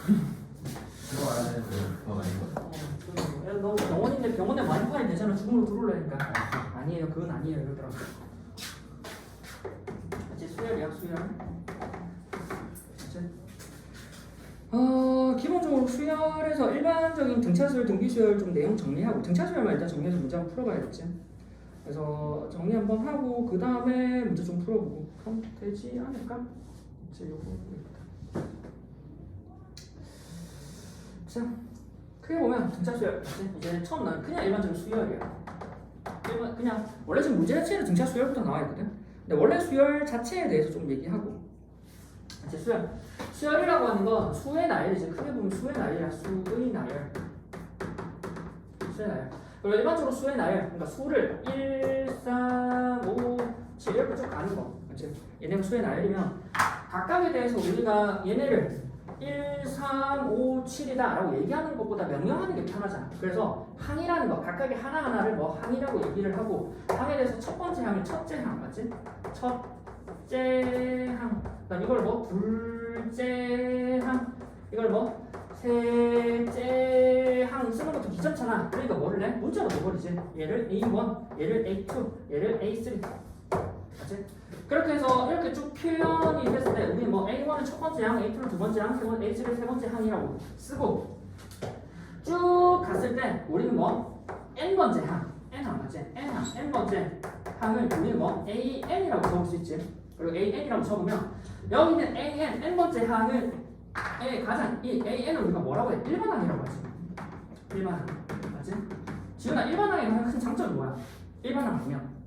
그거 알아야 되는데 그거 아닌 거. 너 병원인데 병원에 많이 파야 되잖아. 죽음으로 들어오려니까. 아니에요. 그건 아니에요. 이러더라고. 이제 수열이야. 수열. 이제 기본적으로 수열에서 일반적인 등차수열, 등비수열 좀 내용 정리하고 등차수열만 일단 정리해서 문제 한번 풀어봐야겠지. 그래서 정리 한번 하고 그 다음에 문제 좀 풀어보고 그럼 되지 않을까? 이제 요거 자, 크게 보면 등차수열 이제 처음 나는 그냥 일반적인 수열이야. 그냥 원래 지금 문제 자체는 등차 수열부터 나와 있거든. 근데 원래 수열 자체에 대해서 좀 얘기하고 이제 수열이라고 하는 건 수의 나열이지. 크게 보면 수의 나열이야. 수의 나열. 그리고 일반적으로 수의 나열, 그러니까 수를 1, 3, 5, 7 이렇게 쭉 가는 거. 그치? 얘네가 수의 나열이면 각각에 대해서 우리가 얘네를 1, 3, 5, 7이다 라고 얘기하는 것보다 명령하는 게 편하잖아. 그래서 항이라는 거, 각각의 하나하나를 뭐 항이라고 얘기를 하고 항에 대해서 첫 번째 항이 첫째 항, 맞지? 첫째 항. 그다음 이걸 뭐 둘째 항, 이걸 뭐 셋째 항 쓰는 것도 귀찮잖아. 그러니까 뭐를 내? 문자로 넣어버리지. 얘를 A1, 얘를 A2, 얘를 A3. 맞지? 그렇게 해서 이렇게 쭉 표현이 됐을 때 우리 뭐 A1은 첫 번째 항, A2는 두 번째 항, A3는 세 번째 항이라고 쓰고 쭉 갔을 때 우리는 뭐 N번째 항, N항 맞지? N번째 항을 우리는 뭐 AN이라고 적을 수 있지. 그리고 AN이라고 적으면 여기는 AN, N번째 항을 가장 이 AN을 우리가 뭐라고 해? 일반항이라고 하지. 일반항 맞지? 지훈아 일반항의 가장 큰 장점이 뭐야? 일반항 아니면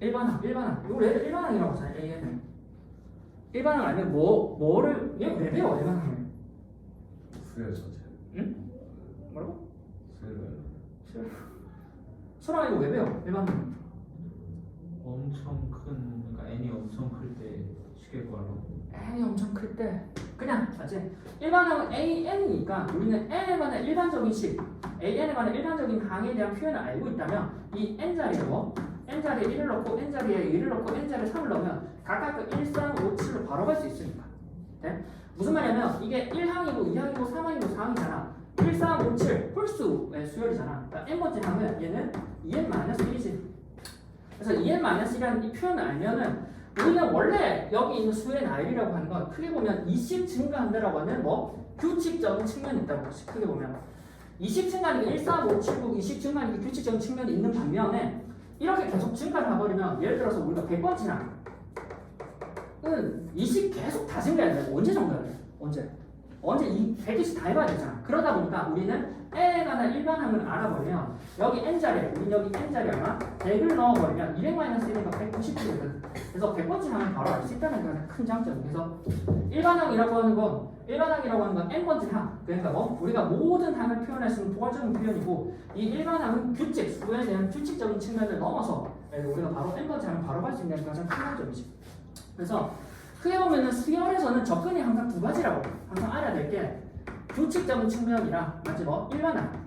일반항. 이거 얘를 일반항이라고 하잖아. AN을. 일반항 아니면 뭐를 얘 왜 배워 일반항을? 수열 자체. 응? 뭐라고? 수열. 소랑아 이거 왜 배워? 일반항. 엄청 큰, 그러니까 n이 엄청 클 때 쉽게 구하라고. n이 엄청 클 때 그냥 맞지? 일반항은 AN이니까 우리는 n에 관한 일반적인 식, AN에 관한 일반적인 항에 대한 표현을 알고 있다면 이 n자리에 뭐 n자리에 1을 넣고 n자리에 2을 넣고 n자리에 3을 넣으면 각각 그 1, 3, 5, 7로 바로 갈 수 있으니까. 네? 무슨 말이냐면 이게 1항이고 2항이고 3항이고 4항이잖아. 1, 3, 5, 7 홀수의 수열이잖아. 그러니까 n번째 항은 얘는 2n-1이지. 그래서 2n-1이라는 이 표현을 알면은 우리는 원래 여기 있는 수의 나열이라고 하는 건 크게 보면 2씩 증가한다라고 하는 뭐 규칙적인 측면이 있다고 보시. 크게 보면 2씩 증가하는 게 1, 3, 5, 7, 9 2씩 증가하는 게 규칙적인 측면이 있는 반면에 이렇게 계속 증가를 해버리면 예를 들어서 우리가 100번째 항은 2씩 계속 다 증가해야 돼. 언제 정도야 돼? 언제 이 100개씩 다 해봐야 되잖아. 그러다 보니까 우리는 n에 관한 일반항을 알아버리면 여기 n자리에 우리 여기 n자리에 얼마? 100을 넣어버리면 200-1이니까 190이거든. 그래서 100번째 항을 바로 알 수 있다는 게 가장 큰 장점. 그래서 일반항이라고 하는 건 n번째 항. 그러니까 뭐 우리가 모든 항을 표현할 수 있는 포괄적인 표현이고 이 일반항은 규칙, 수에 대한 규칙적인 측면을 넘어서 우리가 바로 n번째 항을 바로 갈 수 있는 게 가장 큰 장점이지. 그래서 크게 보면은 수열에서는 접근이 항상 두 가지라고 항상 알아야 될 게 규칙적인 측면이랑 맞지 뭐 일반항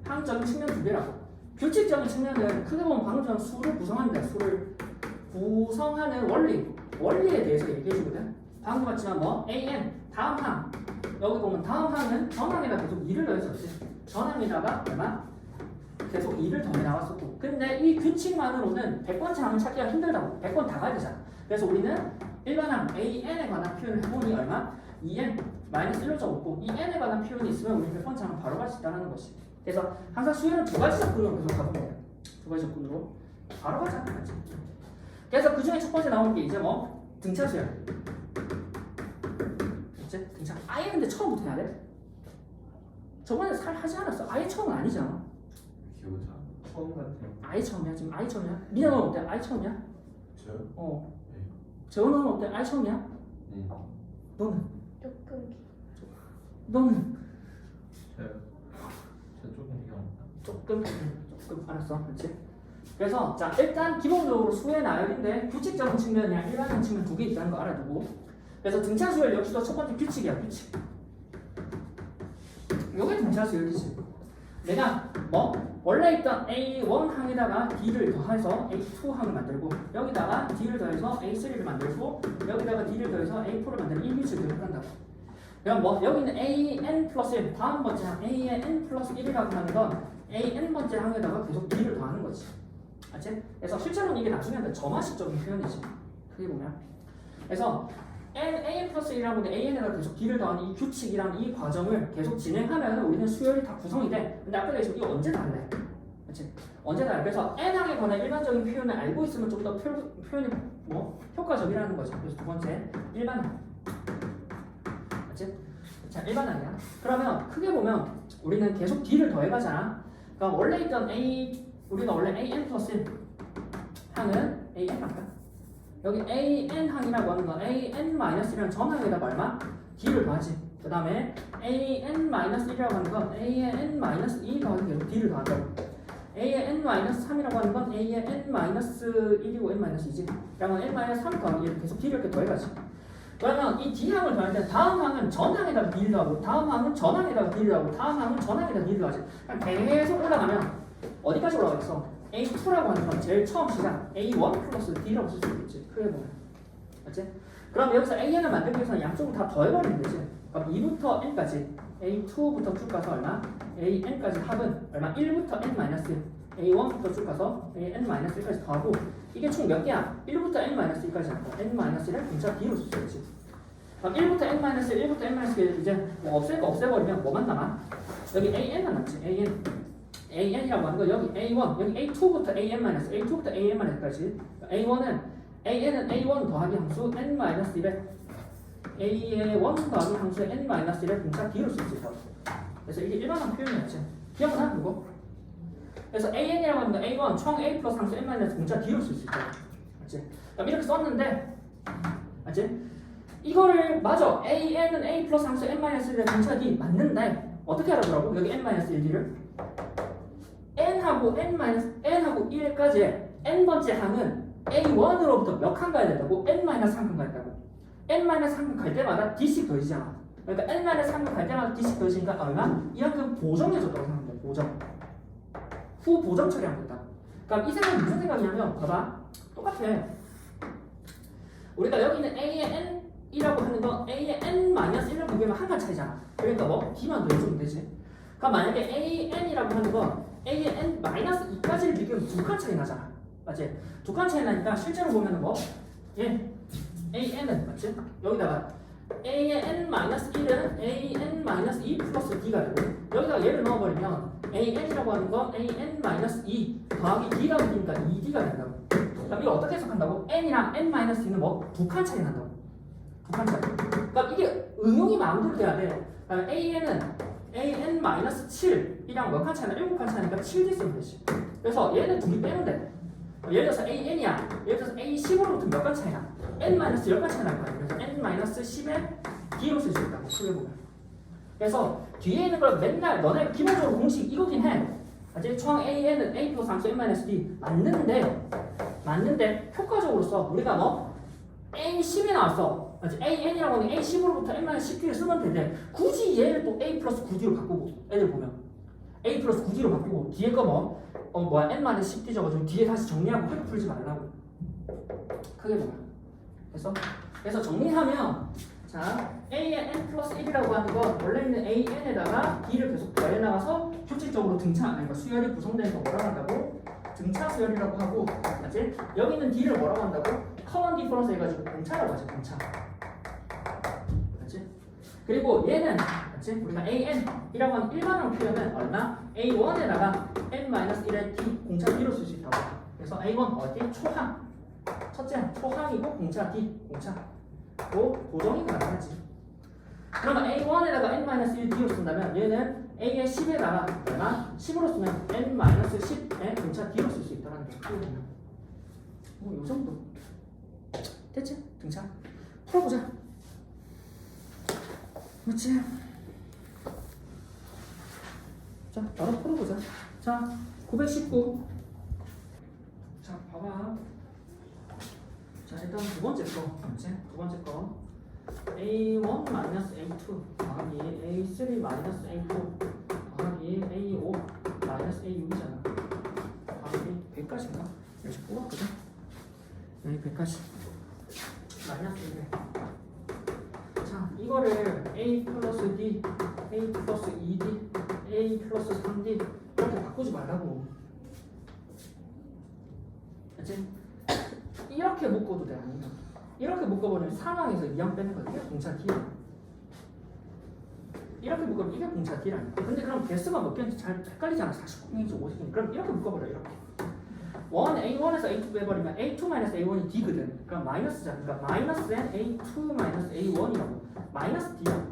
항적인 측면 두 개라고. 규칙적인 측면은 크게 보면 방금 전에 수를 구성하는데 수를 구성하는 원리에 대해서 얘기해 주거든. 방금 같지만 뭐 AN 다음 항 여기 보면 다음 항은 전항에다 계속 2를 넣었었지. 전항에다가 얼마? 계속 2를 더해 나왔었고. 근데 이 규칙만으로는 100번째 항을 찾기가 힘들다고. 100번 다 가야 되잖아. 그래서 우리는 일반항 AN에 관한 표현을 해보니 얼마? 2n-1로 적었고 이 n에 관한 표현이 있으면 우리 100번째 항을 바로 갈 수 있다는 것이. 그래서 항상 수열은 두 가지 접근으로 계속 가보면 돼요. 두 가지 접근으로 바로 가자. 맞지? 그래서 그 중에 첫 번째 나오는 게 이제 뭐 등차 수열. 그치? 등차. 아예 근데 처음부터 해야 돼? 저번에 하지 않았어. 아예 처음은 아니잖아. 기억이 잘 안 나. 처음 같아요. 아예 처음이야 지금. 아예 처음이야. 민아 너는 어때? 아예 처음이야? 저요? 어. 네. 재원 너는 어때? 아예 처음이야? 네. 너는? 조금 너는? 저요. 저 조금 기억납니다. 조금 알았어. 그렇지? 그래서 자 일단 기본적으로 수의 나열인데 규칙적인 측면이랑 일반적인 측면 두 개 있다는 거 알아두고. 그래서 등차 수열 역시도 첫 번째 규칙이야. 규칙. 요게 등차 수열 규칙. 내가 뭐 원래 있던 A1 항에다가 D를 더해서 A2 항을 만들고 여기다가 D를 더해서 A3를 만들고 여기다가 D를 더해서 A4를 만드는 이 규칙을 한다고. 그럼 뭐 여기 있는 AN 플러스 1 다음 번째 항 AN 플러스 1이라고 하는 건 AN 번째 항에다가 계속 D를 더하는 거지. 알지? 그래서 실제로는 이게 나중에 한다 점화식적인 표현이지. 크게 보면. 그래서 AN 플러스 1이라고 하는데 AN에다가 계속 D를 더하는 이 규칙이라는 이 과정을 계속 진행하면 우리는 수열이 다 구성이 돼. 근데 아까 얘기했지만 이거 언제 달래? 그치? 언제 달래? 그래서 N항에 관한 일반적인 표현을 알고 있으면 좀 더 표현이 뭐 효과적이라는 거지. 그래서 두 번째 일반항. 맞지? 자, 일반항이야. 그러면 크게 보면 우리는 계속 D를 더해가잖아. 그러니까 원래 있던 우리가 원래 AN 플러스 1 항은 AN 할까? 여기 AN 항이라고 하는 건 AN-1이라는 전항에다 얼마? D를 더하지. 그 다음에 AN-1이라고 하는 건 AN-2 더하기 계속 D를 더한다고. AN-3이라고 하는 건 AN-1이고 N-2지. 그러면 N-3 더하기 계속 D를 이렇게 더해가지. 그러면 이 D항을 더할 때 다음 항은 전항에다가 D를 더하고 다음 항은 전항에다가 D를 더하고 다음 항은 전항에다가 D를 더하지. 계속 올라가면 어디까지 올라가겠어? A2라고 하는 건 제일 처음 시작 A1 플러스 D라고 쓸 수 있겠지. 크게 보면. 맞지? 그럼 여기서 AN을 만들기 위해서는 양쪽을 다 더해버리면 되지. 그럼 2부터 N까지 A2부터 쭉 가서 얼마? AN까지 합은 얼마? 1부터 N-1 A1부터 쭉 가서 AN-1까지 더하고 이게 총 몇 개야? 1부터 N-1까지 한다. N-1을 분자 D로 쓸 수 있지. 그럼 1부터 N-1, 1부터 N-1 이제 뭐 없앨 거 없애버리면 뭐만 남아? 여기 AN만 남지. AN이라고 하는 거 여기 A1, 여기 A2부터 AN-A2부터 AN-까지 AN은 A1 더하기 함수 N-1에 A1 더하기 함수 N-1의 분자 D로 쓸 수 있다고. 그래서 이게 일반한 표현이었지. 기억나? 그거? 그래서 AN이라고 하는 거 A1 총 A 플러스 함수 N-1 분자 D로 쓸 수 있다고. 맞지? 그럼 이렇게 썼는데 맞지? 이거를 맞아. AN은 A 플러스 함수 N-1의 분자 D 맞는데 어떻게 알아보라고? 여기 N-1D를 N하고 N하고 1까지 N번째 항은 A1으로부터 몇 칸 가야 된다고? N-3칸 가야 된다고. N-3칸 갈 때마다 D씩 더해지잖아. 그러니까 N-3칸 갈 때마다 D씩 더해지니까 얼마? 이만큼 보정해줬다고 생각하면 돼. 보정. 후 보정 처리한 거다. 그럼 이 생각은 무슨 생각이냐면 봐봐. 똑같아. 우리가 여기 있는 A의 N이라고 하는 건 A의 N-1을 비교하면 한 칸 차이잖아. 그러니까 뭐 D만 더해주면 되지. 그럼 만약에 AN이라고 하는 건 A의 N-2까지를 비교하면 두 칸 차이 나잖아. 맞지? 두 칸 차이 나니까 실제로 보면은 뭐? 예. AN은 맞지? 여기다가 A의 N-1은 AN-2 플러스 D가 되고 여기다가 얘를 넣어버리면 AN이라고 하는 건 AN-2 더하기 D가 되니까 2D가 된다고. 그럼 이거 어떻게 해석한다고? N이랑 N-D는 뭐? 두 칸 차이 난다고. 두 칸 차이. 그러니까 이게 응용이 마음대로 돼야 돼. 그러니까 AN은 AN-7이랑 몇 칸 차이나? 7칸 차이니까 7D 쓰면 되지. 그래서 얘는 둘이 빼면 돼. 예를 들어서 AN이야. 예를 들어서 A15로부터 몇 칸 차이나? N-10칸 차이 날 거야. 그래서 N-10의 D로 쓸 수 있다고. 크게 보면. 그래서 뒤에 있는 걸 맨날 너네 기본적으로 공식 이거긴 해. 아직 총 AN은 A 플러스 함수 N-D 맞는데 효과적으로 써. 우리가 뭐 A10이 나왔어. AN이라고 하는 A10으로부터 N-10D를 쓰면 되는데 굳이 얘를 또 A 플러스 9D로 바꾸고 애들 보면 A 플러스 9D로 바꾸고 뒤에 거 뭐 N-10D 적어주고 뒤에 다시 정리하고 크게 풀지 말라고. 크게 보면. 그래서 정리하면 자 A의 N 플러스 1이라고 하는 건 원래 있는 AN에다가 D를 계속 더해나가서 규칙적으로 그러니까 수열이 구성되는 거 뭐라고 한다고? 등차 수열이라고 하고 맞지? 여기 있는 D를 뭐라고 한다고? 커먼 디퍼런스 해가지고 공차라고 하지. 공차. 맞지? 그리고 얘는 맞지? 우리가 AN이라고 하는 일반형 표현은 얼마? A1에다가 N-1의 D 공차 D로 쓸 수 있다고. 그래서 A1 어디? 초항. 첫째 초항이고 공차 D 공차. 또 보정이 가능하지. 그러면 A1에다가 N-1 D로 쓴다면 얘는 A의 10에다가 얼마? 10으로 쓰면 N-10의 공차 D로 쓸 수 있다는 게 뭐 요 정도. 됐지? 등차. 풀어보자. 그렇지? 자, 바로 풀어보자. 자, 919. 자, 봐봐. 자, 일단 두 번째 거. 그렇지? 두 번째 거. A1 A2 더하기 A3 A4 더하기 여기 A5 마이너스 A6이잖아. 답이 100까지인가? 여기서 뽑았거든. 여기 100까지 마이너스 100. 자, 이거를 A 플러스 D, A 플러스 2D, A 플러스 3D 이렇게 바꾸지 말라고. 그치? 이렇게 묶어도 돼. 아니면 이렇게 묶어버리면 상황에서 2항 빼는 거야. 이게 공차 D야. 이렇게 묶으면 이게 공차 D라니까. 근데 그럼 개수가 몇 개인지 잘 헷갈리잖아. 49개인지 50개인지. 그럼 이렇게 묶어버려. 이렇게 1A1에서 A2 빼버리면 A2-A1이 D거든. 그럼 마이너스잖아. 그러니까 마이너스 N A2-A1이라고. 마이너스 D야.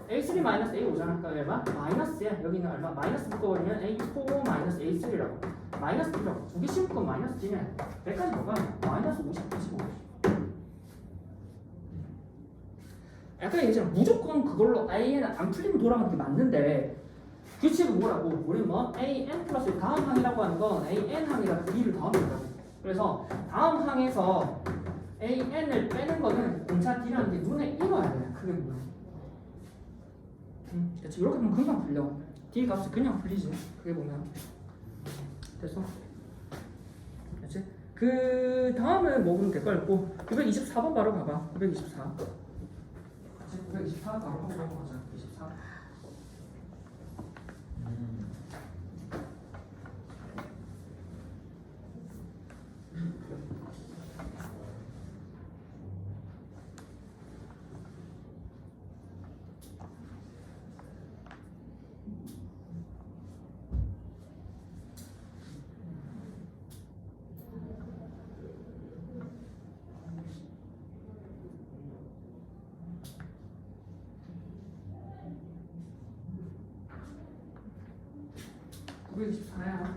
A3-A5잖아. 그러니까 얼마? 마이너스야. 여기는 얼마? 마이너스 묶어버리면 A4-A3라고. 마이너스 D라고. 두 개씩 묶으면 마이너스 D네. 100까지 뭐가? 마이너스 50, 25. 약간 얘기했잖아. 무조건 그걸로 AN 안 풀리면 돌아가는 게 맞는데 규칙은 뭐라고? 우리 뭐 AN 플러스 다음 항이라고 하는 건 AN 항이라고 B를 더하는다고. 그래서 다음 항에서 AN을 빼는 거는 공차 D라는 게 눈에 익어야 돼. 그게 뭐야? 그렇지. 이렇게 보면 금방 풀려. D 값이 그냥 풀리지. 그게 보면 됐어. 그렇지. 그 다음은 뭐 그럼 될걸? 924번 바로 가봐. 924. 924 바로 하고 넘어가자. 24. 왜 24야?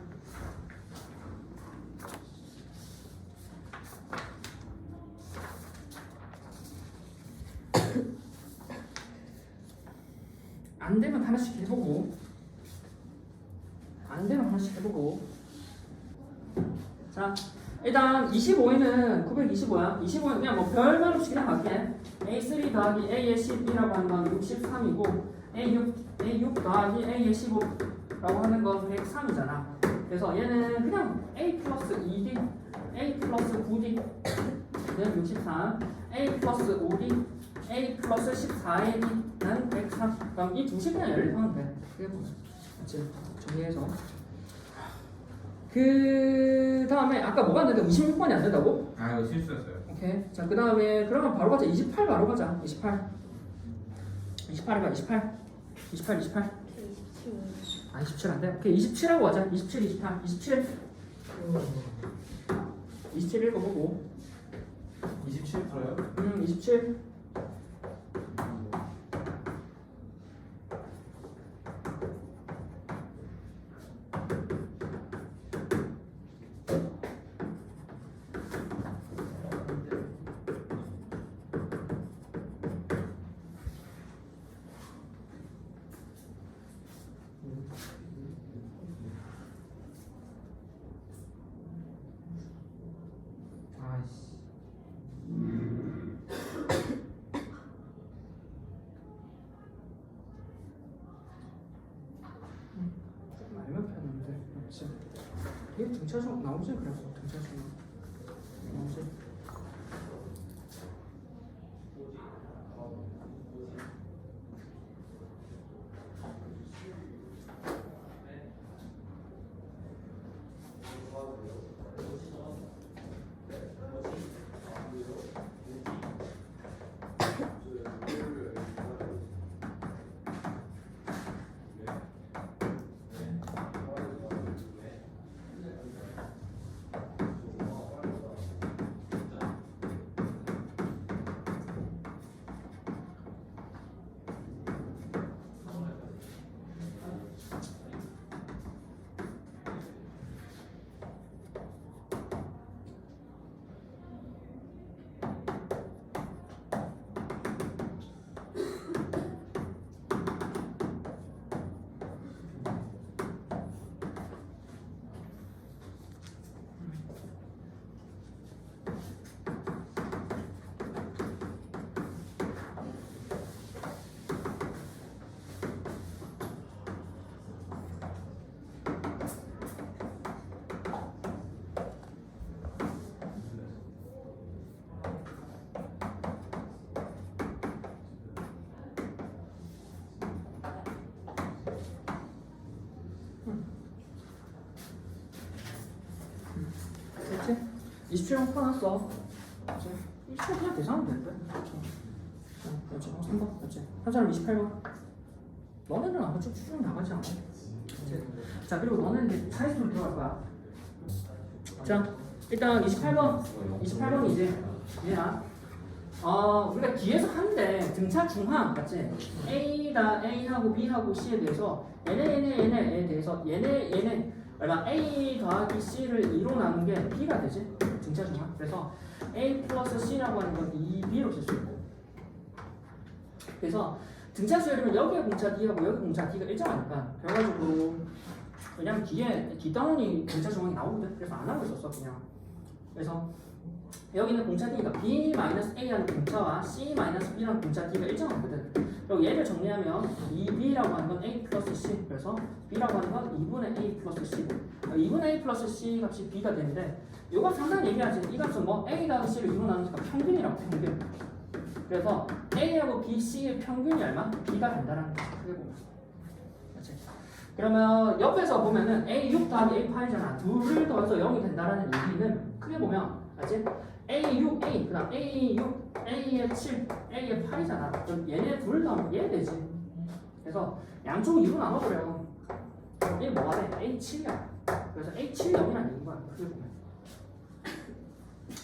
안 되면 하나씩 해보고, 안 되면 하나씩 해보고. 자, 일단 25에는 925야. 25는 그냥 뭐 별말 없이 그냥 갈게. A3 더하기 A의 12라고 하는 건 63이고, A6 더하기 A의 15라고 하는 건 103이잖아. 그래서 얘는 그냥 A 플러스 2D, A 플러스 9D, 얘는 63, A 플러스 5D, A 플러스 14AD는 103. 그럼 이 두 식 그냥 연립하면 돼. 그게 뭐야? 맞지? 정리해서. 그 다음에 아까 뭐가 안 된다고? 26번이 안 된다고? 아 이거 실수했어요. 오케이. 자, 그 다음에 그러면 바로 가자. 28 바로 가자. 28. 28 해봐. 28. 28. 28. 아, 27 안 돼? 오케이. 27하고 가자. 27, 28. 27. 27 읽어보고. 27 풀어요? 27. 아씨. 조금 알면 편한데. 맞지? 이게 등차수 나오지? 그래서 등차수 나오지? 27번 풀어놨어. 그치? 27번 그냥 계산하면 되는데. 그렇지. 3번. 그렇지. 한 사람 28번. 너네는 아마 쭉 추정 나가지 않아. 그치? 자, 그리고 너는 이제 차례수로 들어갈 거야. 자, 일단 28번이 이제 얘야. 우리가 뒤에서 하는데 등차 중항 맞지? A하고 B하고 C에 대해서 얘네에 대해서 얘네 얼마 A 더하기 C를 2로 나눈 게 B가 되지? 등차 중항. 그래서 A 플러스 C라고 하는 건 2B로 쓸 수 있고. 그래서 등차 수열이면 여기에 공차 D하고 여기 공차 D가 일정하니까 결과적으로 왜냐면 뒤에 뒷단원이 등차 중항이 나오거든. 그래서 안 하고 있었어 그냥. 그래서 여기는 공차 D가 B-A라는 공차와 C-B라는 공차 D가 일정하거든. 그리고 얘를 정리하면 2B라고 하는 건 A 플러스 C. 그래서 B라고 하는 건 2분의 A 플러스 C. 2분의 A 플러스 C 값이 B가 되는데 이거 상당히 얘기하지. 이 값은 뭐 A랑 C를 이로 나누니까 평균이라고 평균. 그래서 A하고 B, C의 평균이 얼마? B가 된다는 거지. 크게 보면. 그렇지? 그러면 옆에서 보면은 A6 더하기 A8이잖아. 둘을 더해서 0이 된다는 얘기는 크게 보면 맞지? A6, A, 그 다음 A6, A의 7, A의 8이잖아. 그럼 얘네 둘 더하면 얘 되지. 그래서 양쪽을 2로 나눠버려. 얘 뭐가 돼? A7이야. 그래서 A7, 0이라는 얘기인 거야. 크게 보면.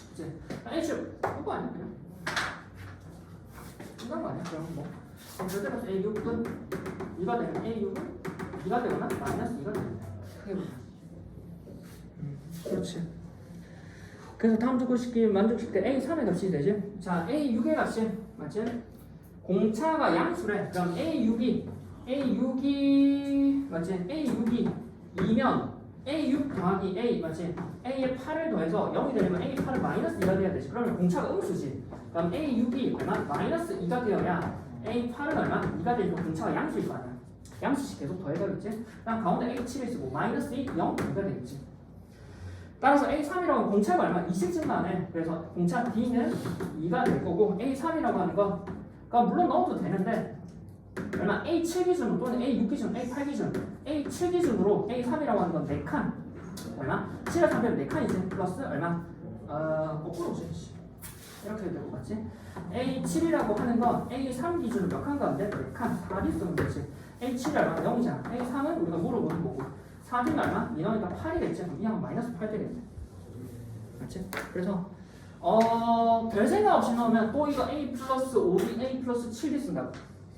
그치? A7, 그거 아니야, 그냥? 끝난 거 아니야? 그럼 뭐. 그럼 절대로 A6은 2가 되면 A6은 2가 되거나 마이너스 2가 되면 크게 보면. 그렇지. 그래서 다음 조건식 만족시킬 때 A3의 값이 되지? 자, A6의 값이 맞지? 공차가 양수래. 그럼 A6이 맞지? A6이 2면 A6 더하기 A 맞지? A의 8을 더해서 0이 되려면 A8은 마이너스 2가 돼야 되지. 그러면 공차가 음수지. 그럼 A6이 얼마? 마이너스 2가 되어야 A8은 얼마? 2가 되니까 공차가 양수일 거 아니야. 양수씩 계속 더해가겠지? 그럼 가운데 A7을 쓰고 마이너스 2, 0, 2가 되겠지. 따라서 A3이라고 하는 공차가 얼마? 2씩 증가하네. 그래서 공차 D는 2가 될 거고 A3이라고 하는 건 그러니까 물론 넣어도 되는데 얼마? A7 기준 또는 A6 기준, A8 기준 A7 기준으로 A3이라고 하는 건 4칸 얼마? 7을 300은 4칸이지 플러스 얼마? 거꾸로 오지 이렇게 되고 맞지? A7이라고 하는 건 A3 기준으로 몇 칸 가운데? 4칸 4이 쓰면 되지 A7이 얼마? 0이잖아 A3은 우리가 물어보는 거고 4는 얼마? 이너니까 8이 됐지. 이 양은 마이너스 8 되겠네. 맞지? 그래서 별 생각 없이 넣으면 또 이거 A 플러스 5D, A 플러스 7D 쓴다고.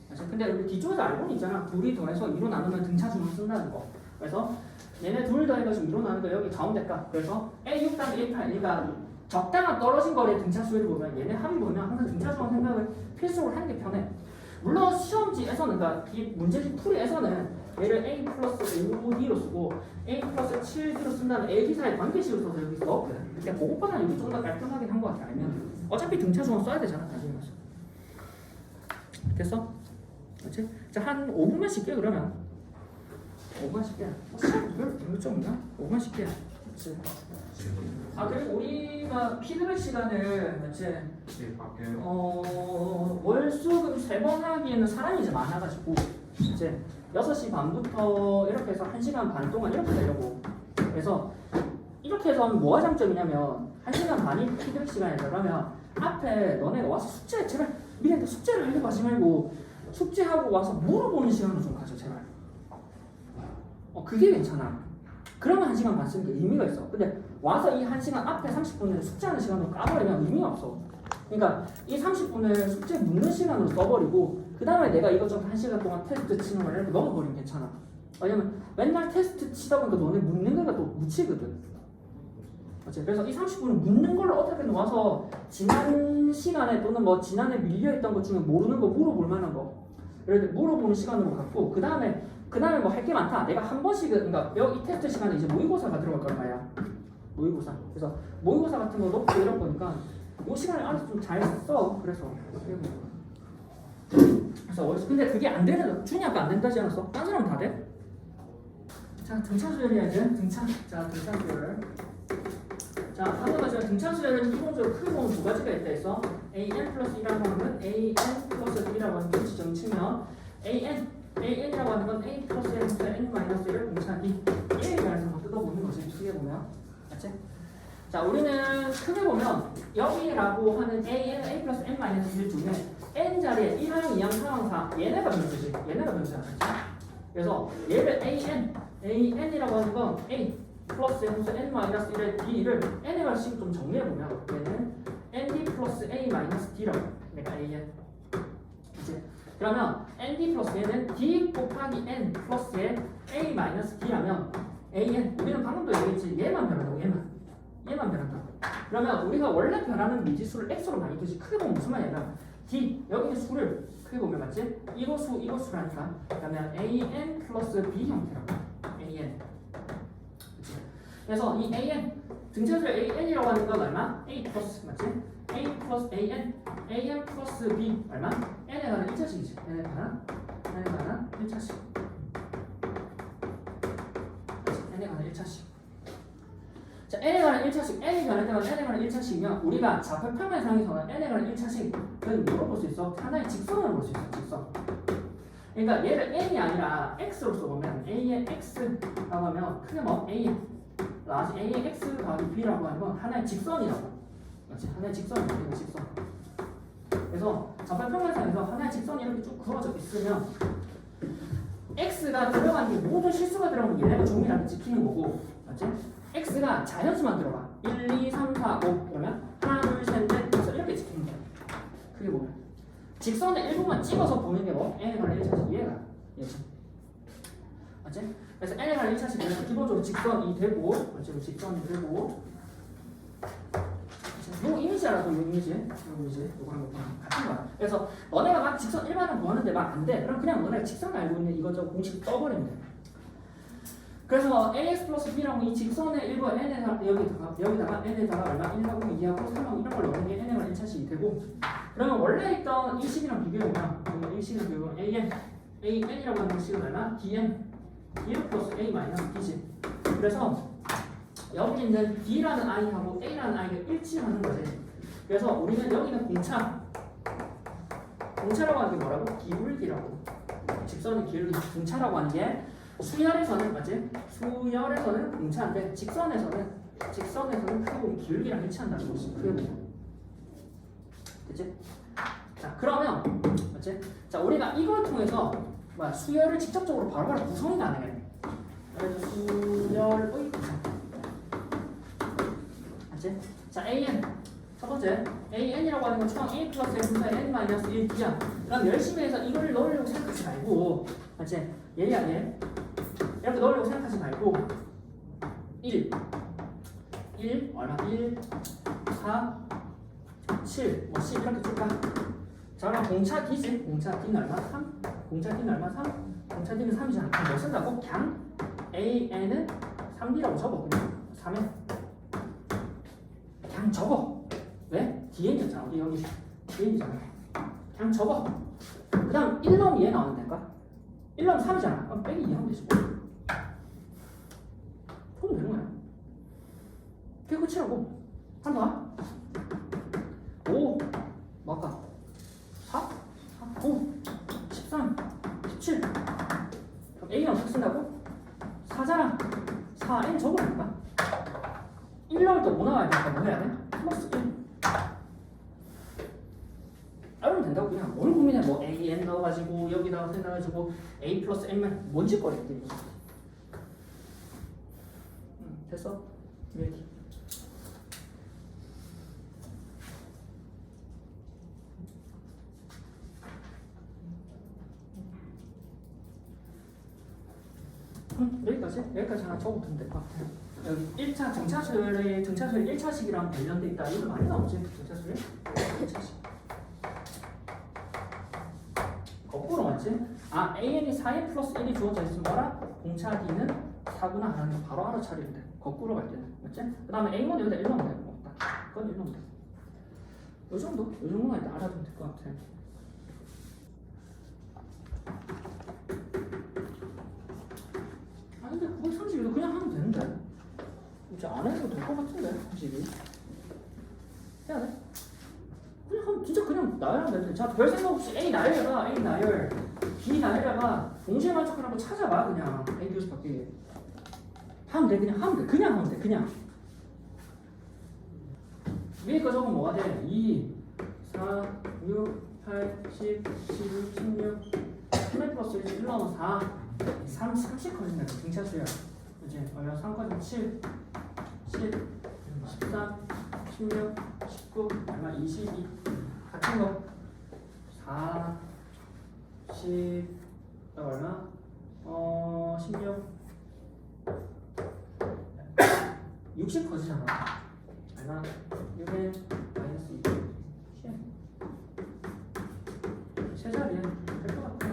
맞지? 근데 우리 뒤쪽에서 알고는 있잖아. 둘이 더해서 2로 나누면 등차수만 쓴다는 거. 그래서 얘네 둘 더해가지고 2로 나누는 거 여기 가운데 값. 그래서 A6 더하기 A8. 그러니까 적당한 떨어진 거리의 등차수를 보면 얘네 합이 보면 항상 등차수만 생각을 필수로 하는 게 편해. 물론 시험지에서는 그러니까 이 문제집 풀이에서는 얘를 A 플러스 5D로 쓰고 A 플러스 7D로 쓴다는 A, D 사이 관계식을 써서 여기 써. 근데 그것보다 여기 좀 더 깔끔하긴 한 것 같아. 알면 어차피 등차수만 써야 되잖아. 나중에 가서. 됐어? 그렇지? 자, 한 5분만 쉴게 그러면. 5분만 쉴게. 별로 좀 있나? 5분만 쉴게. 그렇지. 그리고 우리가 피드백 시간을 맞지? 월수금 3번 하기에는 사람이 이제 많아가지고 이제 6시 반부터 이렇게 해서 1시간 반 동안 이렇게 되려고. 그래서 이렇게 해서 뭐가 장점이냐면 1시간 반이 피드백 시간이다. 그러면 앞에 너네가 와서 숙제 제발 미래한테 숙제를 하려고 하지 말고 숙제하고 와서 물어보는 시간을 좀 가져 제발. 그게 괜찮아. 그러면 1시간 반 쓰는 게 의미가 있어. 근데 와서 이 1시간 앞에 30분을 숙제하는 시간으로 까버리면 의미가 없어. 그러니까 이 30분을 숙제 묻는 시간으로 써버리고 그 다음에 내가 이것저것 1시간 동안 테스트 치는 걸 이렇게 넣어버리면 괜찮아. 왜냐면 맨날 테스트 치다 보니까 너네 묻는 거가 또 묻히거든. 맞지? 그래서 이 30분은 묻는 걸로 어떻게든 와서 지난 시간에 또는 뭐 지난해 밀려있던 것 중에 모르는 거 물어볼 만한 거 예를 들어 물어보는 시간으로 갖고 그 다음에 뭐 할 게 많다. 내가 한 번씩은 그러니까 이 테스트 시간에 이제 모의고사가 들어갈 거란 말이야. 모의고사. 그래서 모의고사 같은 거 넣고 이럴 거니까 이 시간을 알아서 좀 잘 써. 그래서 근데 그게 안 되는 준이 아까 안 된다지 않았어? 딴 사람은 다 돼? 자, 등차 수열이야지. 등차 수열. 자, 한번 가자. 등차 수열은 기본적으로 크게 보면 두 가지가 있다 했어. AN 플러스 1이라고 하는 AN 플러스 1이라고 하는 지정 측면. AN이라고 하는 건 A 플러스 N 플러스 N 마이너스 1을 공차하기 1에 대해서 뭐 뜯어보는 거지. 크게 보면. 맞지? 자, 우리는 크게 보면 여기라고 하는 a 플러스 n 마이너스 1 중에 n 자리에 1항, 2항, 3항, 4 얘네가 변수지. 얘네가 변수야. 그래서 얘를 an이라고 하는 건 a 플러스 n 마이너스 1의 d를 n의 발식 좀 정리해보면 얘는 nd 플러스 a 마이너스 d라고 내가 an 이제 그러면 nd 플러스 얘는 d 곱하기 n 플러스의 a 마이너스 d라면 an 우리는 방금도 얘기했지 얘만 변한다고 얘만 변한다. 그러면 우리가 원래 변하는 미지수를 x로 많이 두지 크게 보면 무슨 말이냐면 d 여기의 수를 크게 보면 맞지? 이거 수라니까 그러면 an 플러스 b 형태라고 an 그래서 이 an 등차수의 an이라고 하는 건 얼마? a 플러스 맞지? a 플러스 an 플러스 b 얼마? n에 관한 1차식이지 n에 관한 1차식 n에 관한 1차식 자 n에 관한 1차식 n이 변할 때마다 n에 관한 1차식이면 우리가 좌표 평면상에서는 n에 관한 1차식은 뭐로 볼 수 있어? 하나의 직선으로 볼 수 있어 직선 그러니까 얘를 n이 아니라 x로 써보면 a의 x라고 하면 크게 뭐 a 라지 a의 x 더하기 b라고 하는 건 하나의 직선이라고 맞지? 하나의 직선이라고 직선 그래서 좌표 평면상에서 하나의 직선이 이렇게 쭉 그어져 있으면 x가 들어간 게 모든 실수가 들어가면 얘네가 조밀하게 찍히는 거고 맞지? x가 자연수만 들어가 1, 2, 3, 4, 5 그러면 하나, 둘, 셋, 넷, 다섯 이렇게 찍히는 거야 크게 보면 직선의 일부만 찍어서 보는 게 뭐? n에 관한 1차식 얘가 맞지? 그래서 n에 관한 1차식은 기본적으로 직선이 되고 맞지? 직선이 되고 요 이미지라도 요 이미지 요거랑 같은 거야 그래서 너네가 막 직선 일반은 구하는데 막 안 돼 그럼 그냥 너네가 직선 알고 있는 이것저것 공식 떠버리면 돼 그래서 ax 플러스 b라고 이 직선의 일부 여기다가 n에다가 얼마 1하고 2하고 3하고 이런 걸 넣는 게 n에 관한 1차식이 되고 그러면 원래 있던 이 식이랑 비교해보면 이 식이랑 비교해보면 an이라고 하는 식은 얼마? dn 1 플러스 a 마이너스 d지 그래서 여기 있는 d라는 i하고 a라는 i가 일치하는 거지 그래서 우리는 여기는 공차라고 하는 게 뭐라고? 기울기라고 직선의 기울기 공차라고 하는 게 수열에서는 맞지? 수열에서는 공차인데 직선에서는 크게 보면 기울기랑 일치한다는 것이 크게 보면 됐지? 자 그러면 맞지? 자 우리가 이걸 통해서 수열을 직접적으로 바로바로 구성이 가능해 그래서 수열의 구성 맞지? 자 an 첫 번째 an이라고 하는 건 총 a 플러스 분사의 n 마이너스 1d야 그럼 열심히 해서 이걸 넣으려고 생각하지 말고 맞지? 얘야 얘 이렇게 넣으려고 생각하지 말고 1 얼마? 1 4 7 뭐 10 이렇게 줄까? 자 그럼 공차 d지 공차 d는 얼마? 3 공차 d는 얼마? 3 공차 d는 3이잖아 그럼 뭐 쓴다고? 그냥 an은 3d라고 적어 그냥 3에 그냥 적어 왜? dn이었잖아 여기 dn이잖아 그냥 적어 그 다음 1 넣으면 얘 나오면 될까? 1 넣으면 3이잖아 그럼 빼기 2 하면 되지 그럼 되는 거야 그게 끝이라고 한번 더 5 뭐 아까 4 9 13 17 그럼 A랑 어떻게 쓴다고? 4잖아 4n 적으라니까 1 넣을 때 5 나와야 되니까 뭐 해야 돼? 플러스 1 이러면 된다고 그냥 뭘 고민해 뭐 an 넣어가지고 여기다가 넣어가지고 a 플러스 n만 뭔지 거리지 됐어? 이렇게 여기까지 하나 적어두면 될 것 같아요. 여기 1차 등차수열이 1차식이랑 관련돼 있다. 이거 많이 나오지? 등차수열 1차식. 거꾸로 맞지? 아 an이 4n 플러스 1이 주어져 있으면 뭐라? 공차 d는 4구나 하는 거 바로 알아차리면 돼. 거꾸로 갈 때는 맞지? 그 다음에 a1 여기다 1 넣으면 돼. 그건 1 넣으면 돼. 요 정도만 일단 알아두면 될 것 같아. 아 근데 932도 그냥 하면 되는데 이제 안 해도 될 것 같은데 솔직히 해야 돼? 그냥 하면 진짜 그냥 나열하면 되는데 자 별 생각 없이 A 나열해봐 A 나열 B 나열해봐 동시에 만족하라고 찾아봐 그냥 A 교수 밖에 하면 돼 그냥 하면 돼 그냥 위에 거 적으면 뭐가 돼? 2, 4, 6, 8, 10, 12, 16 3 플러스 1, 1 넣으면 4 30 커진다. 등차수야. 그치? 그러면 3 커진 7 10 13 16 19 얼마 22 같은 거 4 10 얼마 16 60 커지잖아. 얼마 6에 마이너스 2 세 자리에 될 것 같아.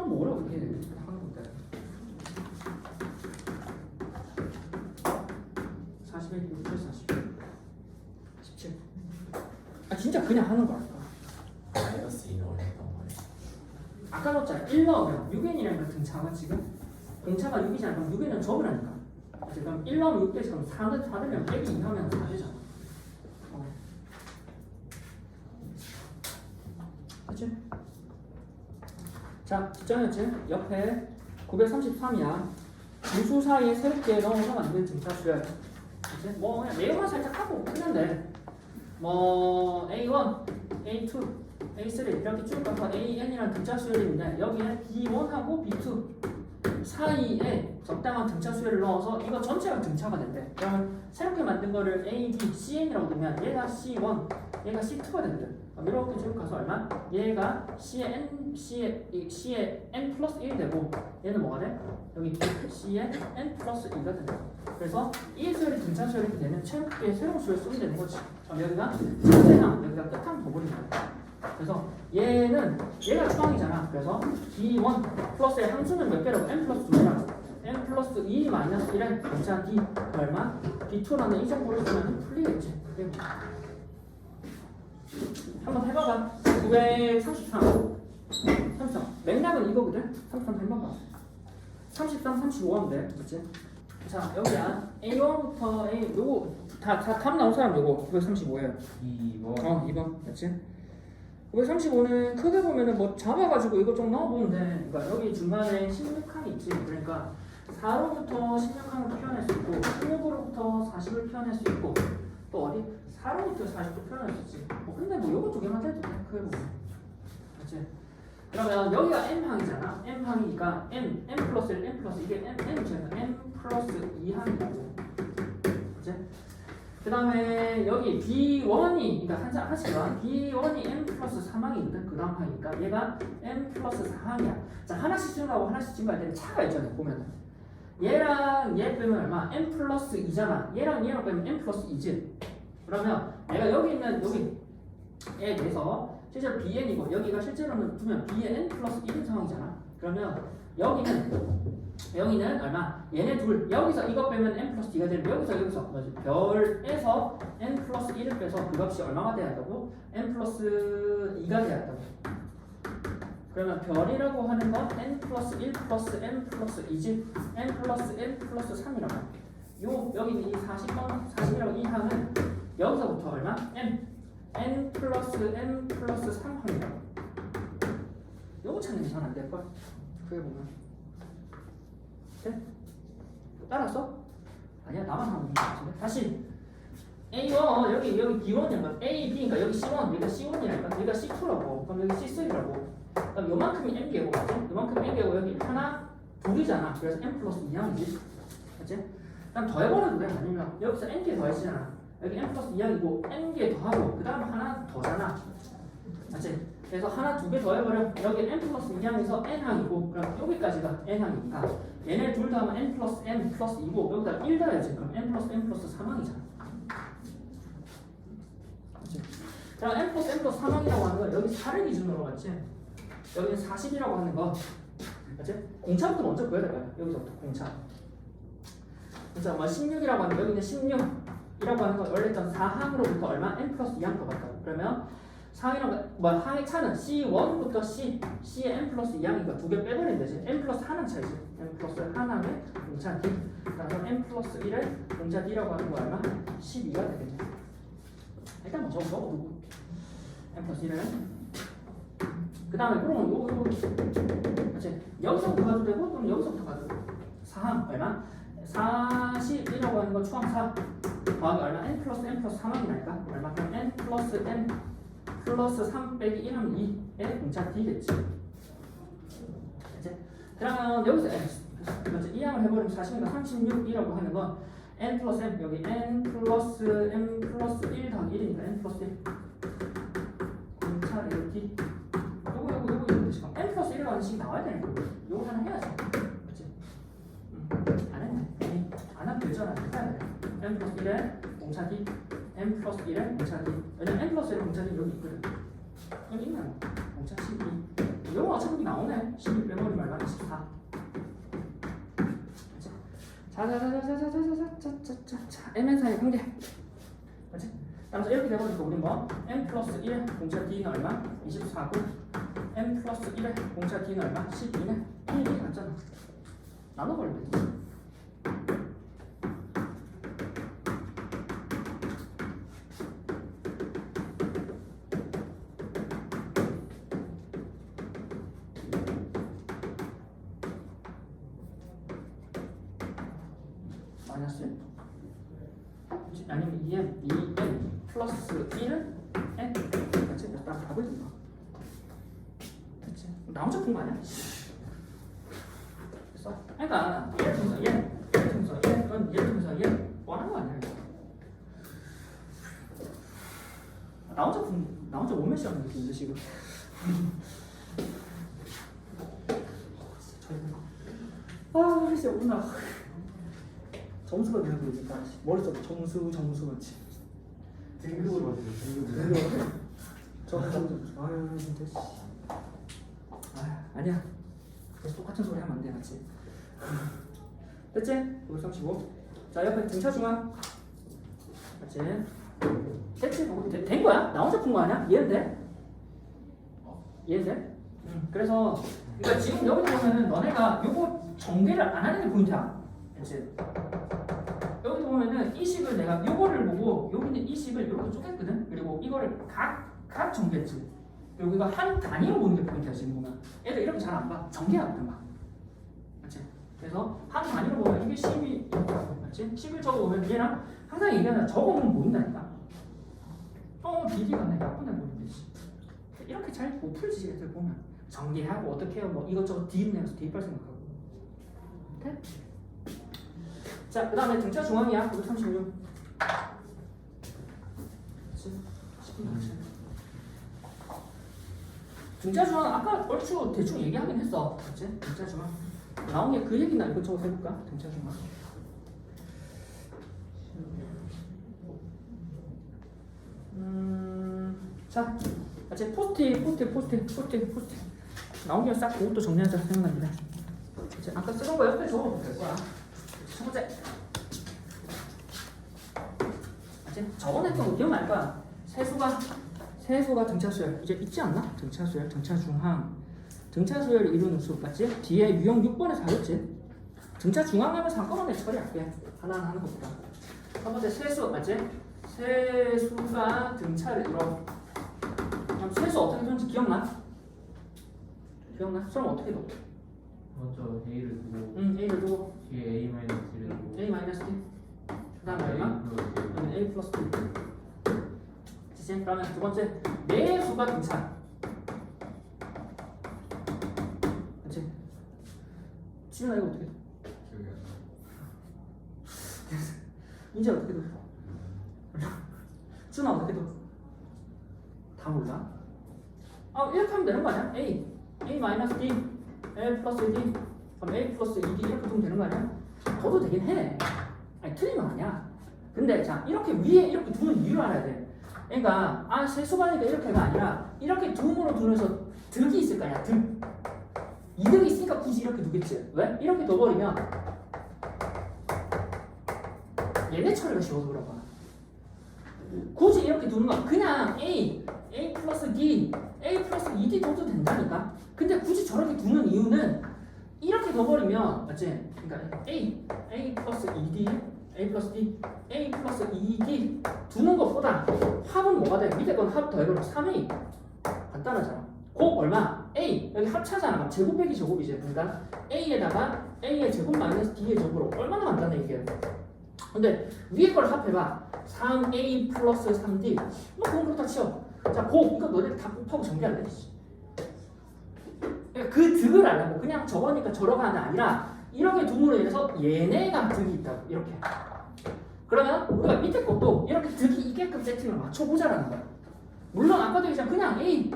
뭐라 그렇게 하는 건데? 41, 6, 8, 40, 17. 아 진짜 그냥 하는 거 아닐까? 마이너스 2는 어렸단 말이야. 아까 넣었잖아. 1 넣으면 6n이라는 걸 등차가 지금 공차가 6이잖아. 그럼 6n은 접으라니까. 그럼 1 넣으면 6 되지. 그럼 4 되면 빼기 2 하면 4 되잖아. 그치? 자, 뒷장이었지? 옆에 933이야. 유수 사이에 새롭게 넣어서 만든 등차수야. 그치? 뭐 그냥 내용만 살짝 하고 끝난데 뭐 A1, A2, A3 이렇게 쭉 가서 AN이라는 등차수열이 있는데 여기에 B1하고 B2 사이에 적당한 등차수열을 넣어서 이거 전체가 등차가 된대. 그러면 새롭게 만든 거를 A, B, CN이라고 두면 얘가 C1, 얘가 C2가 되거든. 이렇게 쭉 가서 얼마? 얘가 C의 N 플러스 1이 되고 얘는 뭐가 돼? 여기 C의 N 플러스 2가 된다. 그래서 이 수열이 등차 수열이 되면 새롭게 새로운 수열 쓰면 되는 거지. 여기가 끝에랑 여기가 끝함 더블이다. 그래서 얘가 추방이잖아. 그래서 B1 플러스의 함수는 몇 개라고? N 플러스 2개라고. N 플러스 2 마이너스 1의 등차 D 얼마? B2라는 이 정보를 쓰면 풀리겠지. 한번 해봐봐. 933 맥락은 이거거든? 33 해봐봐. 33, 35인데 그치? 자 여기야 A1부터 A 요거 답 나온 사람 요거 935예요 2번 2번 그치? 935는 크게 보면은 뭐 잡아가지고 이거 좀 넣어보면 돼. 그러니까 여기 중간에 16칸이 있지. 그러니까 4로부터 16칸을 표현할 수 있고 16으로부터 40을 표현할 수 있고 또 어디? 4로부터 40도 표현할 수 있지. 근데 뭐 요거 두 개만 해도 돼. 크게 보면 그치? 그러면 여기가 n항이잖아. n항이니까 n 플러스 1, n 플러스 이게 n이잖아. n 플러스 2항이고 그치? 그 다음에 여기 B1이 그러니까 하나씩만 B1이 n 플러스 3항이거든. 그 다음 항이니까 얘가 n 플러스 4항이야. 자 하나씩 증가하고 하나씩 증가할 때는 차가 있잖아. 보면 얘랑 얘 빼면 얼마? n 플러스 2잖아. 얘랑 얘랑 빼면 n 플러스 2지. 그러면 내가 여기 있는 여기에 대해서 실제로 bn이고 여기가 실제로는 두면 b의 n 플러스 1인 상황이잖아. 그러면 여기는 얼마? 얘네 둘 여기서 이거 빼면 n 플러스 2가 되면 여기서 뭐지? 별에서 n 플러스 1을 빼서 그 값이 얼마가 돼야 한다고? n 플러스 2가 돼야 한다고. 그러면 별이라고 하는 건 n 플러스 1 플러스 n 플러스 2지 n 플러스 n 플러스 3이라고. 여기 이 40이라고 이 항은 여기서부터 얼마? n 플러스 n 플러스 3항이라고. 요거 찾는 게 잘 안 될걸? 그게 보면 네? 따랐어? 아니야 나만 하고 있는 것 같은데? 다시 A1 여기 B1이란 A, B 그러니까 여기 C1 여기가 C1이라니까 여기가 C2라고 그럼 여기 C3라고 그럼 요만큼이 N개고 맞지? 요만큼이 N개고 여기 하나 둘이잖아. 그래서 N 플러스 2항이지 맞지? 그럼 더해버려도 돼. 아니면 여기서 N개 더해지잖아. 여기 n 플러스 2항이고 n개 더하고 그 다음 하나 더잖아. 맞지? 그래서 하나 두 개 더해버려. 여기 n 플러스 2항에서 n항이고 그럼 여기까지가 n항이니까 얘네 둘 다 하면 n 플러스 n 플러스 2고 여기다 1 더해야지. 그럼 n 플러스 3항이잖아. 맞지? 그럼 n 플러스 3항이라고 하는 건 여기 4를 기준으로 맞지? 여기는 40이라고 하는 거 맞지? 공차부터 먼저 구해야 될 거야. 여기서부터 공차. 자, 뭐 16이라고 하는 거 여기는 16 이라고 하는 건 원래 있던 4항으로부터 얼마? n 플러스 2항 더 갔다고. 그러면 4항이라고 뭐 항의 차는 C1부터 C의 n 플러스 2항이니까 두 개 빼버리면 되지. n 플러스 1항 차이지. n 플러스 1항의 공차 D. 그래서 n 플러스 1의 공차 D라고 하는 거 얼마? 12가 되겠네. 일단 뭐 저거 넣어두고 n 플러스 1을 그 다음에 그러면 요거 맞지? 여기서부터 가도 되고 또는 여기서부터 가도 되고 4항 얼마? 41이라고 하는 건 추함 4 더하기 얼마? n 플러스 3하기 나니까 얼마? 그럼 n 플러스 n 플러스 3 빼기 1 하면 2의 공차 d겠지. 이제 그러면 여기서 먼저 이항을 해버리면 40이니까 36이라고 하는 건 n 플러스 m 여기 n 플러스 1 더하기 1이니까 n 플러스 1 공차 d 요거 뜻이고 n 플러스 1이라는 식이 나와야 되는 거고 요거 하나 해야지. 그치? 안 했네. 안 하면 되잖아. 해야 돼. n 플러스 1에 공차 d n 플러스 1에 공차 d 왜냐면 n 플러스 1에 공차 d 여기 있거든. 여기 있나? 공차 12 요거 어차피 나오네. 12 빼버리면 얼마? 24 자자자자자자자자자자자 mn사의 관계 맞지? 따라서 이렇게 되버리니까 우리 뭐 m 플러스 1의 공차 d는 얼마? 24고 m 플러스 1의 공차 d는 얼마? 12네 1이 같잖아 나눠버리면 되지 마이너스 아니면 2n 플러스 1은 n 그치? 딱 답을 준 거 그치? 나 혼자 푼 거 아니야? 됐어? 그러니까 얘를 통해서 얘를 통해서 얘를 통해서 얘를 원하는 거 아니야 나 혼자 원맨 시험 느낌인데 지금 아 진짜 오늘 점수가 그냥 그러니까 머릿속에 점수 같이 등급으로 점수 아유 진짜 씨 아니야 계속 똑같은 소리 하면 안 돼 같이 됐지? 535 자 옆에 등차 중앙 맞지? 됐지? 된 거야? 나 혼자 푼 거 아니야? 이해는 돼? 이해돼? 그래서 그러니까 지금 여기 보면은 너네가 요거 전개를 안 하는 게 포인트야 그치? 여기 보면은 이 식을 내가 요거를 보고 여기 있는 이 식을 이렇게 쪼갰거든. 그리고 이거를 각 전개했지. 그리고 이거 한 단위로 보는 게 포인트야 지금 보면. 애들 이렇게 잘 안 봐. 전개하거든 막. 맞지? 그래서 한 단위로 보면 이게 12 맞지? 10을 적어보면 얘랑 항상 얘기하는 적어보면 모른다니까. 비리가 내 나쁜 애 보이는데 이렇게 잘 못 풀지 애들 보면. 전개하고 어떻게 해요 뭐 이것저것 뒤집내면서 대입할 생각하고. 돼? 자, 그 다음에 등차 중앙이야. 936. 그치? 10분 남았어. 등차 중앙, 아까 얼추 대충 얘기하긴 했어. 그치? 등차 중앙. 나온 게 그 얘기나 이것저것 해볼까? 등차 중앙. 자, 같이 포스트. 나온 김에 싹 그것도 정리하자 생각납니다. 아까 쓰던 거 옆에 적어도 될 거야. 첫 번째 저번에 했던 거 기억날 거야. 세수가 등차수열 이제 있지 않나? 등차수열, 등차중항 등차수열을 이루는 수 맞지? 뒤에 유형 6번에서 하겠지? 등차중항 하면서 한꺼번에 처리할게 하나하나 하는 것보다 첫 번째 세수 맞지? 세수가 등차를 이뤄 그럼 세수 어떻게 되는지 기억나? 수럼 어떻게 둬? 먼저 A를 두고 A를 두고 뒤에 A-D를 두고 A 마이너스 D 그 다음에 얼마? A 플러스 D 지지? 그러면 두 번째 매수가 등차 그치? 지훈아 이거 어떻게 돼? 이제 어떻게 돼? 지훈아 어떻게 돼? 다 몰라? 이렇게 하면 되는 거 아니야? A 마이너스 D L 플러스 D 그럼 A 플러스 2D 이렇게 두면 되는 거 아니야? 더도 되긴 해 아니 틀린 건 아니야 근데 자 이렇게 위에 이렇게 두는 이유를 알아야 돼 그러니까 세수반이니까 이렇게가 아니라 이렇게 둠으로 두면서 득이 있을 거 아니야 득 이득이 있으니까 굳이 이렇게 두겠지 왜? 이렇게 둬버리면 얘네 처리가 쉬워서 그런 거야 굳이 이렇게 두는 건 그냥 A 플러스 D A 플러스 2D 둬도 된다니까 근데 굳이 저렇게 두는 이유는 이렇게 둬버리면 맞지? 그러니까 A 플러스 2D A 플러스 D A 플러스 2D 두는 것보다 합은 뭐가 돼? 밑에 건 합 더해버리면 3A 간단하잖아 곱 얼마? A 여기 합차잖아 제곱 빼기 제곱이지 그러니까 A에다가 A의 제곱 마이너스 D의 제곱으로 얼마나 간단해 이게. 근데 위에 걸 합해봐. 3A 플러스 3D 뭐 그건 그렇다 치워. 자 곱 이거 너네 다 곱하고 전개할래. 그러니까 그 득을 알라고. 그냥 저거니까 저러가 하는 아니라 이렇게 둠으로 인해서 얘네가 득이 있다고 이렇게. 그러면 우리가 밑에 것도 이렇게 득이 있게끔 세팅을 맞춰보자라는 거야. 물론 아까도 얘기했지만 그냥 A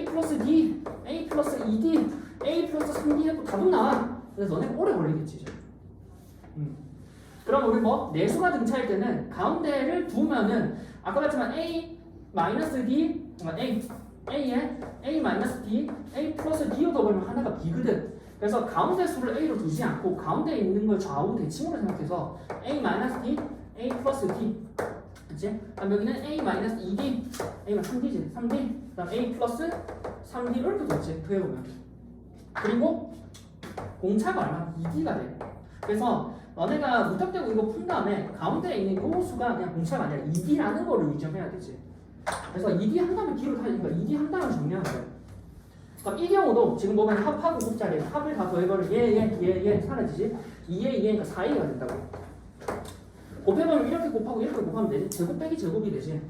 플러스 D, A 플러스 2D, A 플러스 3D 해도 답은 나와. 그래서 너네 오래 걸리겠지 이제. 그럼 우리 뭐 내수가 등차일 때는 가운데를 두면은 아까 봤지만 A 마이너스 D, A에 A 마이너스 D, A 플러스 D로 더보면 하나가 B거든. 그래서 가운데 수를 A로 두지 않고 가운데 있는 걸 좌우 대칭으로 생각해서 A 마이너스 D, A 플러스 D, 그치? 그럼 여기는 A 마이너스 2D, A가 3D지, 3D, 그다음 A 플러스 3D 이렇게 됐지, 더해보면. 그리고 공차가 얼마? 2D가 돼. 그래서 너네가 무턱대고 이거 푼 다음에 가운데에 있는 요 수가 그냥 공차가 아니라 2D라는 거를 위점해야 되지. 그래서 2D 한 다음에 D로 타니까 2D 한 다음에 정리하는 거야. 그럼 이 경우도 지금 보면 합하고 곱자리에 합을 다 더해버리면 얘 사라지지. 2에 2니까 4A가 된다고. 곱해보면 이렇게 곱하고 이렇게 곱하면 되지. 제곱 빼기 제곱이 되지.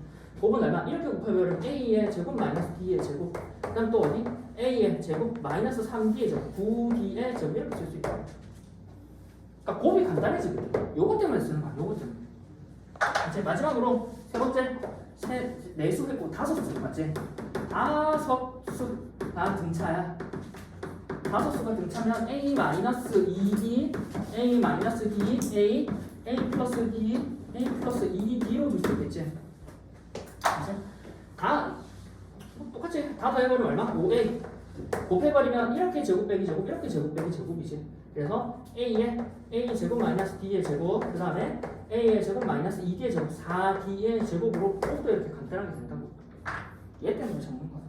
곱은 얼마? 이렇게 곱해보면 A의 제곱 마이너스 D의 제곱. 그 다음 또 어디? A의 제곱 마이너스 3D의 제곱 9D의 제곱 이렇게 쓸 수 있다. 그러니까 곱이 간단해지거든. 요것 때문에 쓰는 거야. 요것 때문에. 이제 마지막으로 세 번째 내수 했고 다섯 수 맞지? 다섯 수가 등차야. 다섯 수가 등차면 A 마이너스 2D, A 마이너스 D, A 플러스 D, A 플러스 2D로 줄 수 있겠지. 다 똑같이 다 더해버리면 얼마? 5A. 곱해버리면 이렇게 제곱 빼기 제곱, 이렇게 제곱 빼기 제곱이지. 그래서 A의 A 제곱 마이너스 D의 제곱, 그 다음에 A의 제곱 마이너스 2D의 제곱, 4D의 제곱으로 곱도 이렇게 간단하게 된다고. 얘 때문에 잡는 거야.